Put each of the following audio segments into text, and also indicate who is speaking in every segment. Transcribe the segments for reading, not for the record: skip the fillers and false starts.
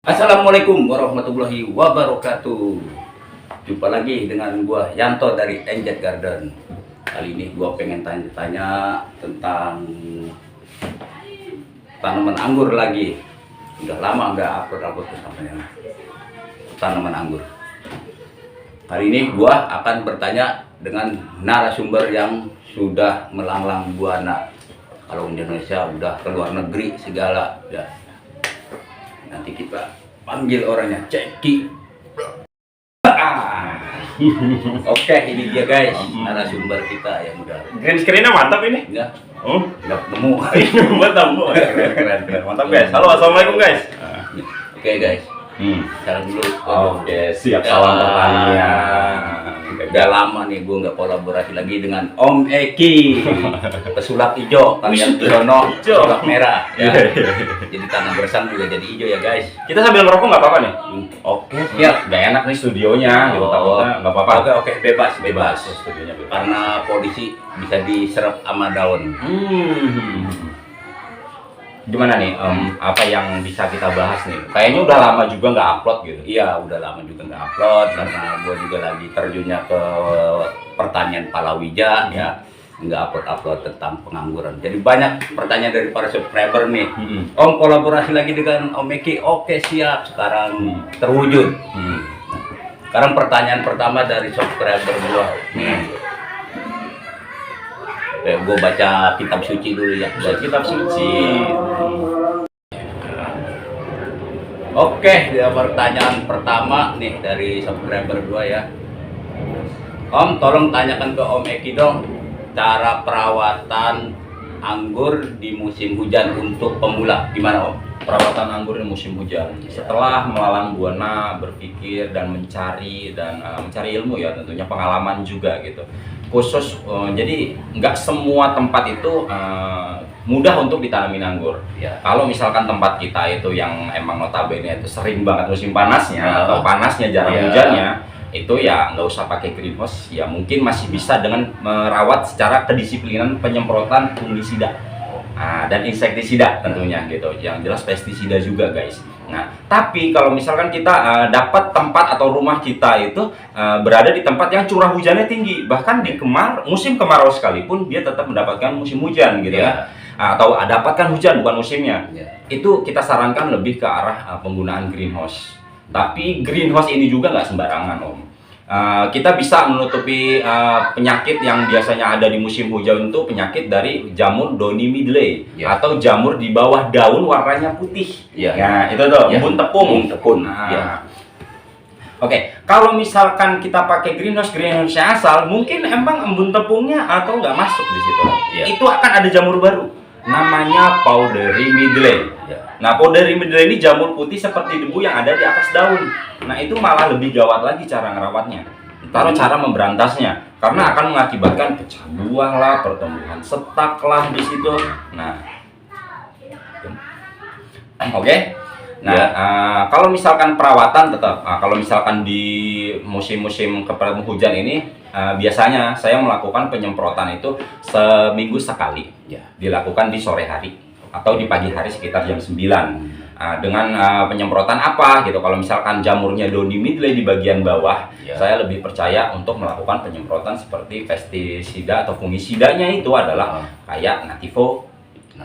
Speaker 1: Assalamualaikum warahmatullahi wabarakatuh. Jumpa lagi dengan gua Yanto dari Enjet Garden. Kali ini gua pengen tanya-tanya tentang tanaman anggur lagi. Udah lama nggak upload tentang tanaman anggur. Kali ini gua akan bertanya dengan narasumber yang sudah melanglang buana. Kalau Indonesia udah ke luar negeri segala ya. Nanti kita panggil orangnya Ceki. Oke, ini dia guys, narasumber kita yang udah
Speaker 2: Green screen-nya mantap ini.
Speaker 1: enggak
Speaker 2: Oh,
Speaker 1: nemu.
Speaker 2: mantap. Keren. Mantap guys. Halo, assalamualaikum guys.
Speaker 1: Oke guys, sekarang dulu.
Speaker 2: Oke, siap
Speaker 1: Ya,
Speaker 2: salam pertanian.
Speaker 1: Udah lama nih gue nggak kolaborasi lagi dengan Om Eki. Pesulap hijau, kalian Jono pesulap merah. Ya. Jadi tanah bersang juga jadi hijau ya guys.
Speaker 2: Kita sambil ngerokok nggak apa-apa nih?
Speaker 1: Oke, siap.
Speaker 2: Gak enak nih studionya, gitu takutnya nggak apa-apa.
Speaker 1: Oke, bebas.
Speaker 2: Studionya bebas.
Speaker 1: Karena polisi bisa diserap sama daun.
Speaker 2: Gimana nih, apa yang bisa kita bahas nih? Kayaknya udah lama juga nggak upload gitu.
Speaker 1: Iya, udah lama juga nggak upload karena gue juga lagi terjunnya ke pertanian palawija ya, nggak upload tentang pengangguran. Jadi banyak pertanyaan dari para subscriber nih. Om kolaborasi lagi dengan Om Eki. Oke siap, sekarang terwujud. Sekarang pertanyaan pertama dari subscriber gue. Gue baca kitab suci dulu ya.
Speaker 2: Kitab suci.
Speaker 1: Oke, ya pertanyaan pertama nih dari subscriber gua ya. Om, tolong tanyakan ke Om Eki dong cara perawatan anggur di musim hujan untuk pemula gimana Om?
Speaker 2: Perawatan anggur di musim hujan. Setelah melalang buana berpikir dan mencari ilmu ya, tentunya pengalaman juga gitu. Khusus jadi nggak semua tempat itu mudah untuk ditanamin anggur.
Speaker 1: Ya.
Speaker 2: Kalau misalkan tempat kita itu yang emang notabene itu sering banget musim panasnya atau panasnya jarang hujannya, itu ya nggak usah pakai greenhouse. Ya mungkin masih bisa dengan merawat secara kedisiplinan penyemprotan fungisida. Dan insektisida tentunya gitu, yang jelas pestisida juga guys. Nah, tapi kalau misalkan kita dapat tempat atau rumah kita itu berada di tempat yang curah hujannya tinggi, bahkan di musim kemarau sekalipun dia tetap mendapatkan musim hujan gitu ya, atau dapatkan hujan bukan musimnya, itu kita sarankan lebih ke arah penggunaan greenhouse. Tapi greenhouse ini juga nggak sembarangan Om. Kita bisa menutupi penyakit yang biasanya ada di musim hujan itu penyakit dari jamur Doni Midley atau jamur di bawah daun warnanya putih. Nah, itu tuh embun tepung. Oke, kalau misalkan kita pakai greenhouse asal, mungkin emang embun tepungnya atau nggak masuk di situ. Itu akan ada jamur baru, namanya Powdery Midley. Nah, Powdery Midley ini jamur putih seperti debu yang ada di atas daun. Nah, itu malah lebih gawat lagi cara ngerawatnya. Cara memberantasnya, karena akan mengakibatkan pecah buah lah, pertumbuhan setak lah di situ. Nah, oke. Nah, kalau misalkan perawatan tetap, kalau misalkan di musim-musim hujan ini, biasanya saya melakukan penyemprotan itu seminggu sekali, dilakukan di sore hari atau di pagi hari sekitar jam 9. Dengan penyemprotan apa gitu, kalau misalkan jamurnya Doni Midley di bagian bawah, saya lebih percaya untuk melakukan penyemprotan seperti pestisida atau fungisidanya itu adalah kayak Nativo,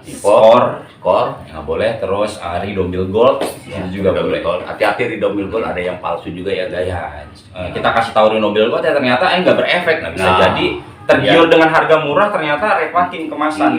Speaker 2: Skor, nggak boleh, terus Ridomil Gold itu juga boleh.
Speaker 1: Hati-hati Ridomil Gold ada yang palsu juga ya guys.
Speaker 2: Kita kasih tahu Ridomil Gold ternyata nggak berefek. Nah, bisa jadi tergiur dengan harga murah ternyata repakin kemasan.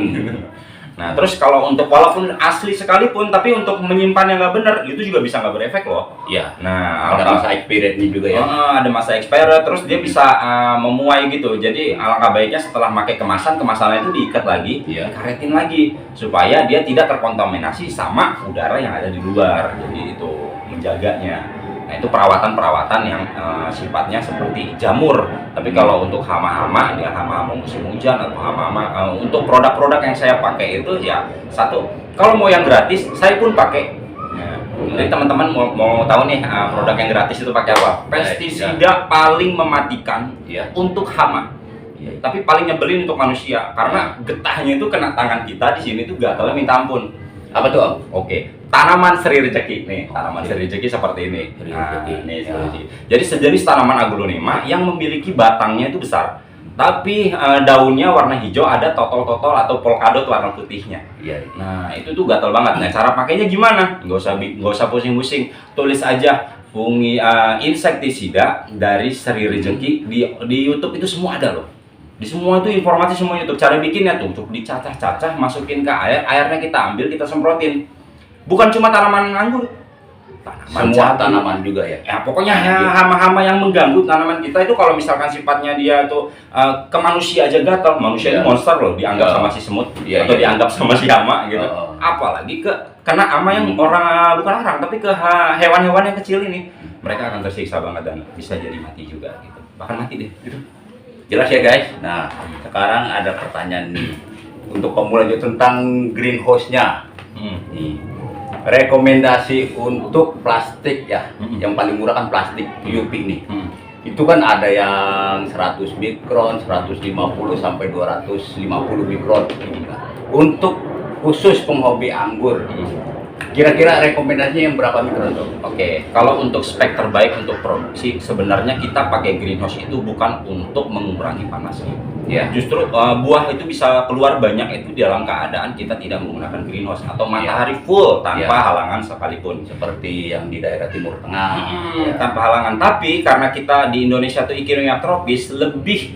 Speaker 2: Nah, terus kalau untuk walaupun asli sekalipun, tapi untuk menyimpan yang nggak benar itu juga bisa nggak berefek loh. Nah,
Speaker 1: ada masa expirednya juga ya.
Speaker 2: Ada masa expired, terus dia bisa memuai gitu. Jadi alangkah baiknya setelah pakai kemasannya itu diikat lagi, dikaretin lagi supaya dia tidak terkontaminasi sama udara yang ada di luar. Jadi itu menjaganya. Nah, itu perawatan yang sifatnya seperti jamur. Tapi kalau untuk hama-hama musim hujan atau hama-hama untuk produk-produk yang saya pakai itu ya satu, kalau mau yang gratis saya pun pakai. Jadi teman-teman mau tahu nih produk yang gratis itu pakai apa? Pestisida paling mematikan untuk hama. Tapi paling nyebelin untuk manusia karena getahnya itu kena tangan kita di sini tuh gatalnya minta ampun.
Speaker 1: Apa tuh Om?
Speaker 2: Oke, tanaman seri rezeki nih, tanaman seri rezeki seperti ini.
Speaker 1: Seri
Speaker 2: Nah,
Speaker 1: rezeki.
Speaker 2: ini seri
Speaker 1: Ya.
Speaker 2: rezeki. Jadi sejenis tanaman aglonema yang memiliki batangnya itu besar, tapi daunnya warna hijau, ada totol-totol atau polkadot warna putihnya.
Speaker 1: Iya.
Speaker 2: Nah, itu tuh gatal banget. Nah, cara pakainya gimana? Nggak usah pusing-pusing. Tulis aja insektisida dari seri rezeki di YouTube itu semua ada loh. Di semua itu informasi semua YouTube. Cara bikinnya tuh untuk dicacah-cacah, masukin ke air, airnya kita ambil, kita semprotin. Bukan cuma tanaman anggur,
Speaker 1: Semua
Speaker 2: jati.
Speaker 1: tanaman juga ya.
Speaker 2: Ya pokoknya hama-hama yang mengganggu tanaman kita itu, kalau misalkan sifatnya dia tuh ke manusia aja gatal. Manusia itu
Speaker 1: Iya.
Speaker 2: monster loh, dianggap
Speaker 1: Iya.
Speaker 2: sama si semut
Speaker 1: Iya,
Speaker 2: atau
Speaker 1: iya.
Speaker 2: dianggap sama si hama gitu. Apalagi kena hama yang bukan orang, tapi ke hewan-hewan yang kecil ini. Mereka akan tersiksa banget dan bisa jadi mati juga gitu. Bahkan mati deh gitu.
Speaker 1: Jelas ya guys. Nah, sekarang ada pertanyaan nih untuk pemula juga tentang greenhouse-nya. Nih, rekomendasi untuk plastik ya. Yang paling murah kan plastik UV nih. Itu kan ada yang 100 mikron, 150 sampai 250 mikron. Nah, untuk khusus penghobi anggur, kira-kira rekomendasinya yang berapa mikron tuh?
Speaker 2: Oke, kalau untuk spek terbaik untuk produksi, sebenarnya kita pakai greenhouse itu bukan untuk mengurangi panasnya.
Speaker 1: Ya.
Speaker 2: Justru buah itu bisa keluar banyak itu dalam keadaan kita tidak menggunakan greenhouse atau matahari full tanpa
Speaker 1: Ya.
Speaker 2: halangan sekalipun.
Speaker 1: Seperti yang di daerah Timur Tengah. Ya.
Speaker 2: Tanpa halangan. Tapi karena kita di Indonesia itu iklimnya tropis, lebih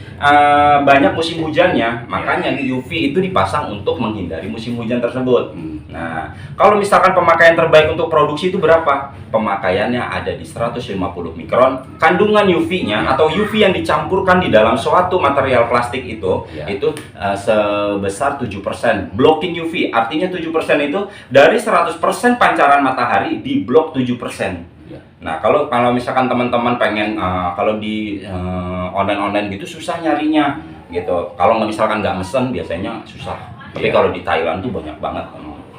Speaker 2: banyak musim hujannya, makanya UV itu dipasang untuk menghindari musim hujan tersebut. Nah, kalau misalkan pemakaian terbaik untuk produksi itu berapa? Pemakaiannya ada di 150 mikron. Kandungan UV-nya atau UV yang dicampurkan di dalam suatu material plastik itu sebesar 7%. Blocking UV, artinya 7% itu dari 100% pancaran matahari di blok 7%. Nah, kalau misalkan teman-teman pengen kalau di online gitu susah nyarinya gitu. Kalau misalkan nggak mesen biasanya susah. Tapi kalau di Thailand tuh banyak banget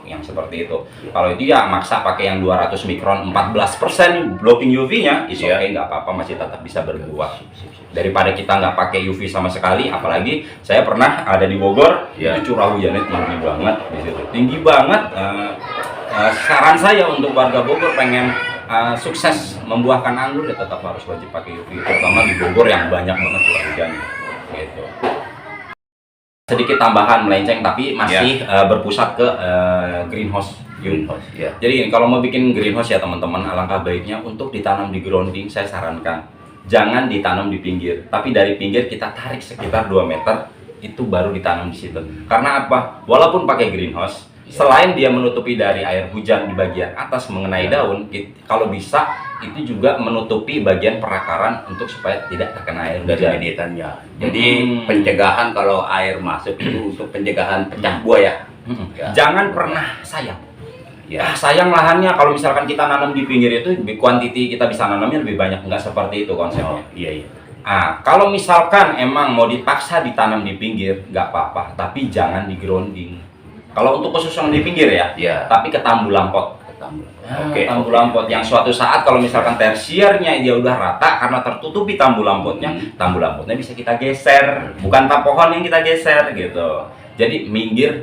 Speaker 2: yang seperti itu. Kalau itu ya maksa pakai yang 200 mikron 14% blocking UV-nya, is oke, nggak apa-apa, masih tetap bisa berbuah. Daripada kita nggak pakai UV sama sekali, apalagi saya pernah ada di Bogor, itu curah hujannya tinggi banget di situ. Tinggi banget. Saran saya untuk warga Bogor pengen sukses membuahkan anggur ya tetap harus wajib pakai UV, terutama di Bogor yang banyak banget curah hujan gitu. Sedikit tambahan melenceng tapi masih berpusat ke greenhouse.
Speaker 1: Ya.
Speaker 2: Jadi kalau mau bikin greenhouse ya teman-teman, alangkah baiknya untuk ditanam di grounding. Saya sarankan jangan ditanam di pinggir, tapi dari pinggir kita tarik sekitar 2 meter itu baru ditanam di situ. Karena apa? Walaupun pakai greenhouse, selain dia menutupi dari air hujan di bagian atas mengenai daun, kalau bisa itu juga menutupi bagian perakaran untuk supaya tidak terkena air
Speaker 1: Dari
Speaker 2: hujan.
Speaker 1: mediatannya. Jadi pencegahan kalau air masuk itu untuk pencegahan pecah buah ya. Ya.
Speaker 2: Jangan pernah sayang.
Speaker 1: Ya.
Speaker 2: Sayang lahannya. Kalau misalkan kita nanam di pinggir itu, kuantiti kita bisa nanamnya lebih banyak. Nggak seperti itu konsepnya.
Speaker 1: Iya.
Speaker 2: Kalau misalkan emang mau dipaksa ditanam di pinggir, nggak apa-apa. Tapi jangan di grounding. Kalau untuk khusus yang di pinggir ya, tapi ke tambu lampot. Tambu lampot yang suatu saat kalau misalkan tersiernya dia udah rata karena tertutupi tambu lampotnya bisa kita geser, bukan pohon yang kita geser gitu. Jadi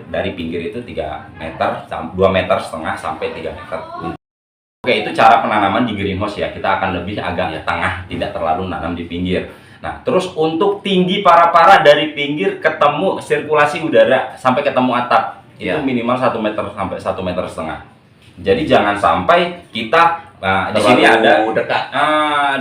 Speaker 2: dari pinggir itu 3 meter, 2,5 meter sampai 3 meter. Oke, itu cara penanaman di greenhouse ya. Kita akan lebih agak tengah, tidak terlalu nanam di pinggir. Nah, terus untuk tinggi para-para dari pinggir ketemu sirkulasi udara sampai ketemu atap, itu minimal 1 meter sampai 1,5 meter. Jadi jangan sampai kita di sini ada
Speaker 1: dekat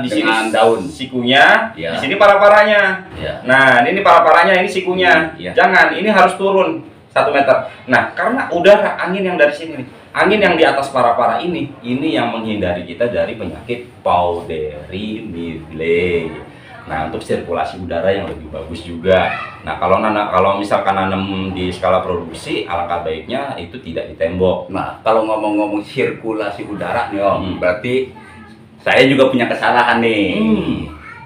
Speaker 2: di sini
Speaker 1: daun
Speaker 2: sikunya, di sini para-paranya. Nah, ini para-paranya, ini sikunya. Jangan, ini harus turun 1 meter. Nah, karena udara angin yang dari sini nih, angin yang di atas para-para ini yang menghindari kita dari penyakit powdery mildew. Nah, untuk sirkulasi udara yang lebih bagus juga. Nah, kalau misalkan nanam di skala produksi, alangkah baiknya itu tidak di tembok.
Speaker 1: Nah, kalau ngomong-ngomong sirkulasi udara nih Om, berarti saya juga punya kesalahan nih.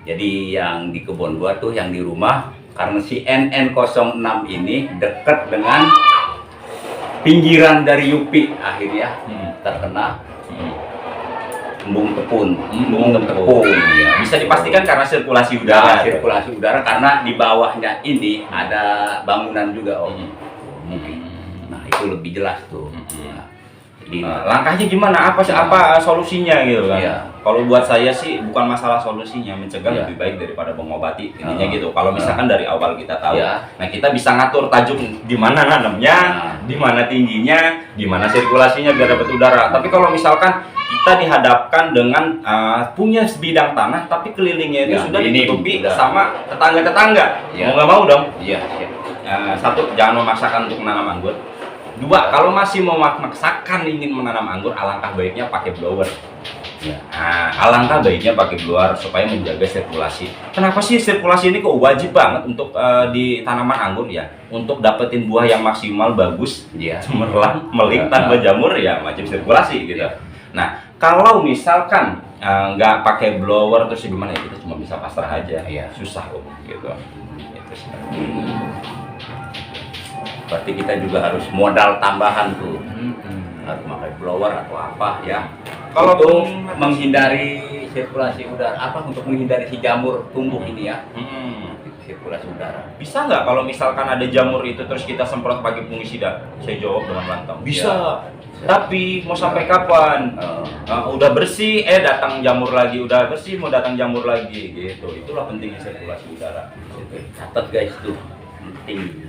Speaker 1: Jadi yang di kebun gua tuh, yang di rumah, karena si NN06 ini dekat dengan pinggiran dari UP, akhirnya terkena embung tepung.
Speaker 2: Ya. Bisa dipastikan karena sirkulasi udara.
Speaker 1: Sirkulasi udara karena di bawahnya ini ada bangunan juga Om. Mungkin. Nah, itu lebih jelas tuh. Nah,
Speaker 2: Langkahnya gimana? Apa solusinya gitu kan?
Speaker 1: Iya.
Speaker 2: Kalau buat saya sih bukan masalah solusinya, mencegah
Speaker 1: Iya.
Speaker 2: lebih baik daripada mengobati, intinya gitu. Kalau misalkan dari awal kita tahu,
Speaker 1: Iya.
Speaker 2: nah kita bisa ngatur tajuk di mana nanamnya, di mana tingginya, di mana sirkulasinya biar dapat udara. Tapi kalau misalkan kita dihadapkan dengan punya sebidang tanah tapi kelilingnya itu
Speaker 1: Ya,
Speaker 2: sudah
Speaker 1: ini
Speaker 2: ditutupi
Speaker 1: udah.
Speaker 2: sama tetangga-tetangga,
Speaker 1: Iya.
Speaker 2: mau nggak mau dong.
Speaker 1: Iya, iya.
Speaker 2: Satu, jangan memaksakan untuk menanam anggur. Dua, kalau masih mau memaksakan ingin menanam anggur, alangkah baiknya pakai blower.
Speaker 1: Ya.
Speaker 2: Nah, alangkah baiknya pakai blower supaya menjaga sirkulasi. Kenapa sih sirkulasi ini kok wajib banget untuk di tanaman anggur ya? Untuk dapetin buah yang maksimal bagus,
Speaker 1: Iya.
Speaker 2: cemerlang, meling
Speaker 1: Ya.
Speaker 2: tanpa jamur ya wajib sirkulasi gitu. Nah, kalau misalkan nggak pakai blower terus gimana ya, kita cuma bisa pasrah aja.
Speaker 1: Iya.
Speaker 2: Susah kok gitu. Itu sih.
Speaker 1: Berarti kita juga harus modal tambahan tuh, harus pakai blower atau apa ya.
Speaker 2: Kalau
Speaker 1: Untuk menghindari sirkulasi udara, untuk menghindari si jamur tumbuh ini ya, sirkulasi udara.
Speaker 2: Bisa nggak kalau misalkan ada jamur itu terus kita semprot pakai fungisida? Saya jawab dengan lantang. Bisa. Tapi mau sampai kapan? Udah bersih, datang jamur lagi. Udah bersih, mau datang jamur lagi gitu. Itulah pentingnya sirkulasi udara.
Speaker 1: Oke, catat guys tuh, penting.